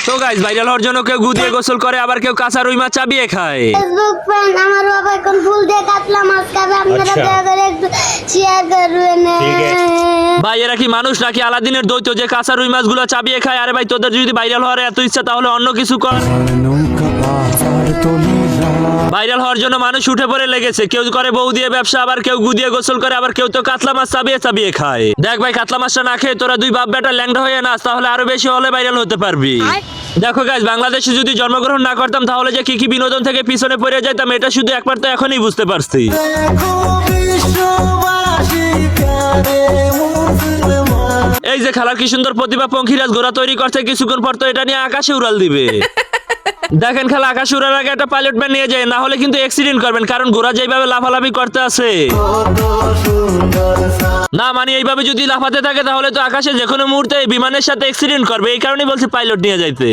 তো guys, viral হওয়ার জন্য কেউ গুদিয়ে গোসল করে, আবার কেউ কাঁচা রুই মাছ চাবিয়ে খায়। ফেসবুক ফ্রেন্ড, আমার বাবা এখন ফুল দিয়ে কাতলা মাছ খাবে, আপনারা আচ্ছা। দয়া করে একটু শেয়ার করবেন। ঠিক আছে। ভাই এরা কি মানুষ নাকি আলাদিনের দৈত্য যে কাঁচা রুই মাছগুলো চাবিয়ে খায়? আরে ভাই, তোদের যদি ভাইরাল হওয়ার এত ইচ্ছা তাহলে অন্য কিছু কর। ভাইরাল হওয়ার জন্য মানুষ উঠে পড়ে লেগেছে। কেউ করে বউ দিয়ে ব্যবসা, আবার কেউ গুদিয়ে গোসল করে, আবার কেউ তো কাতলা মাছ চাবিয়ে চাবিয়ে খায়। দেখ ভাই, কাতলা মাছটা না খেয়ে তোরা দুই বাপ বেটা ল্যাংড়া হয়ে নাচ, তাহলে আরো বেশি হলে ভাইরাল হতে পারবি। দেখো গাইস, বাংলাদেশে যদি জন্মগ্রহণ না করতাম তাহলে যে কি কি বিনোদন থেকে পিছনে পড়ে যাইতাম, এটা শুধু একবার তো এখনই বুঝতে পারছি। এই যে খেলার কি সুন্দর প্রতিভা, পঙ্খিরাজ ঘোড়া তৈরি করছে, কিছুক্ষণ পর তো এটা নিয়ে আকাশে উড়াল দিবে। দেখেন, খেলা আকাশে উড়ার আগে একটা পাইলট ম্যান নিয়ে যায়, না হলে কিন্তু অ্যাক্সিডেন্ট করবেন, কারণ ঘোড়া যেভাবে লাফালাফি করতে আছে না, মানে এইভাবে যদি লাফাতে থাকে তাহলে তো আকাশে যে কোনো মুহূর্তে বিমানের সাথে অ্যাক্সিডেন্ট করবে। এই কারণেই বলছি পাইলট নিয়ে যাইতে।